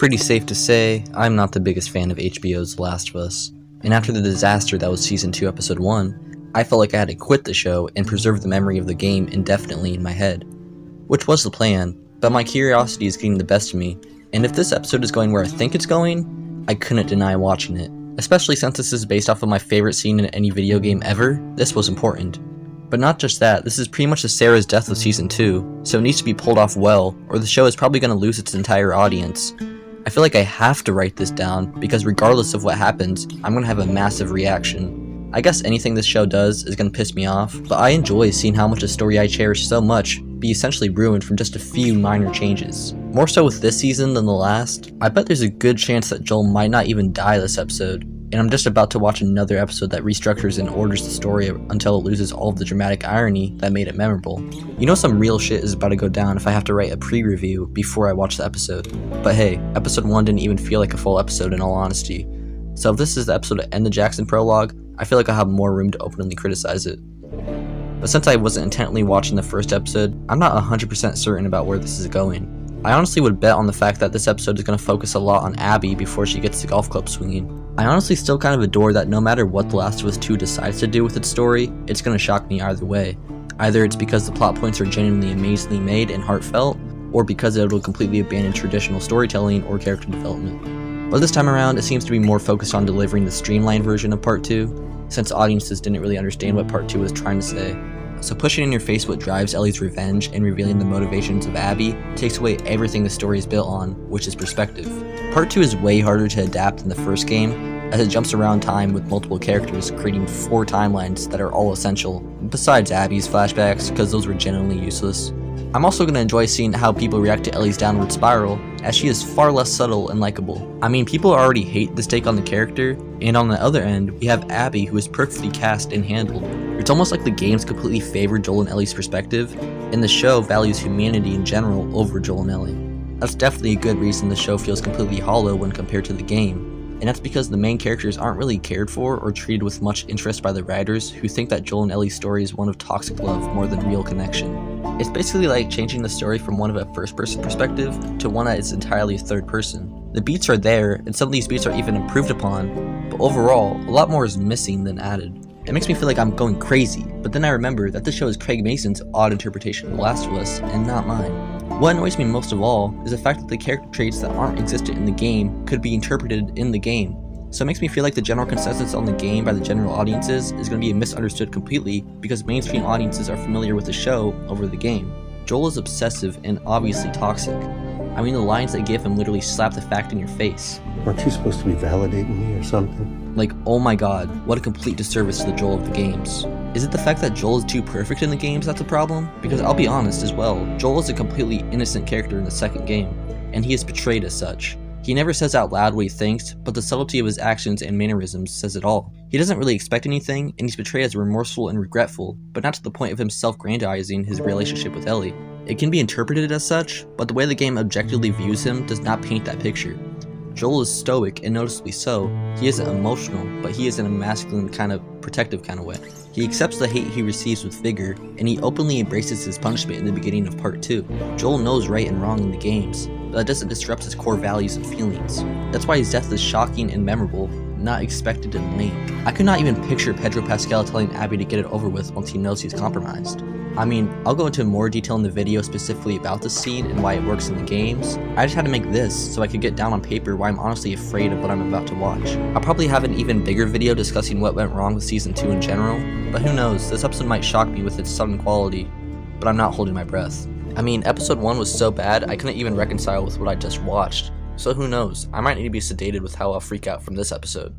pretty safe to say, I'm not the biggest fan of HBO's The Last of Us, and after the disaster that was Season 2 Episode 1, I felt like I had to quit the show and preserve the memory of the game indefinitely in my head. Which was the plan, but my curiosity is getting the best of me, and if this episode is going where I think it's going, I couldn't deny watching it. Especially since this is based off of my favorite scene in any video game ever, this was important. But not just that, this is pretty much the Sarah's death of Season 2, so it needs to be pulled off well, or the show is probably going to lose its entire audience. I feel like I have to write this down, because regardless of what happens, I'm going to have a massive reaction. I guess anything this show does is going to piss me off, but I enjoy seeing how much a story I cherish so much be essentially ruined from just a few minor changes. More so with this season than the last, I bet there's a good chance that Joel might not even die this episode, and I'm just about to watch another episode that restructures and orders the story until it loses all of the dramatic irony that made it memorable. You know some real shit is about to go down if I have to write a pre-review before I watch the episode. But hey, episode 1 didn't even feel like a full episode in all honesty. So if this is the episode to end the Jackson prologue, I feel like I'll have more room to openly criticize it. But since I wasn't intently watching the first episode, I'm not 100% certain about where this is going. I honestly would bet on the fact that this episode is going to focus a lot on Abby before she gets the golf club swinging. I honestly still kind of adore that no matter what The Last of Us 2 decides to do with its story, it's going to shock me either way. Either it's because the plot points are genuinely amazingly made and heartfelt, or because it will completely abandon traditional storytelling or character development. But this time around, it seems to be more focused on delivering the streamlined version of Part 2, since audiences didn't really understand what Part 2 was trying to say. So pushing in your face what drives Ellie's revenge and revealing the motivations of Abby takes away everything the story is built on, which is perspective. Part 2 is way harder to adapt than the first game, as it jumps around time with multiple characters, creating 4 timelines that are all essential, besides Abby's flashbacks, because those were genuinely useless. I'm also going to enjoy seeing how people react to Ellie's downward spiral, as she is far less subtle and likable. I mean, people already hate this take on the character, and on the other end, we have Abby, who is perfectly cast and handled. It's almost like the games completely favor Joel and Ellie's perspective, and the show values humanity in general over Joel and Ellie. That's definitely a good reason the show feels completely hollow when compared to the game. And that's because the main characters aren't really cared for or treated with much interest by the writers, who think that Joel and Ellie's story is one of toxic love more than real connection. It's basically like changing the story from one of a first-person perspective to one that is entirely third person. The beats are there, and some of these beats are even improved upon, but overall, a lot more is missing than added. It makes me feel like I'm going crazy, but then I remember that this show is Craig Mason's odd interpretation of The Last of Us, and not mine. What annoys me most of all is the fact that the character traits that aren't existent in the game could be interpreted in the game. So it makes me feel like the general consensus on the game by the general audiences is going to be misunderstood completely because mainstream audiences are familiar with the show over the game. Joel is obsessive and obviously toxic. I mean, the lines they give him literally slap the fact in your face. Aren't you supposed to be validating me or something? Like, oh my god, what a complete disservice to the Joel of the games. Is it the fact that Joel is too perfect in the games that's a problem? Because I'll be honest as well, Joel is a completely innocent character in the second game, and he is portrayed as such. He never says out loud what he thinks, but the subtlety of his actions and mannerisms says it all. He doesn't really expect anything, and he's portrayed as remorseful and regretful, but not to the point of him self-grandizing his relationship with Ellie. It can be interpreted as such, but the way the game objectively views him does not paint that picture. Joel is stoic, and noticeably so. He isn't emotional, but he is in a masculine protective kind of way. He accepts the hate he receives with vigor, and he openly embraces his punishment in the beginning of Part 2. Joel knows right and wrong in the games, but that doesn't disrupt his core values and feelings. That's why his death is shocking and memorable, not expected and lame. I could not even picture Pedro Pascal telling Abby to get it over with once he knows he's compromised. I mean, I'll go into more detail in the video specifically about this scene and why it works in the games. I just had to make this so I could get down on paper why I'm honestly afraid of what I'm about to watch. I'll probably have an even bigger video discussing what went wrong with Season 2 in general, but who knows, this episode might shock me with its sudden quality, but I'm not holding my breath. I mean, episode 1 was so bad I couldn't even reconcile with what I just watched, so who knows, I might need to be sedated with how I'll freak out from this episode.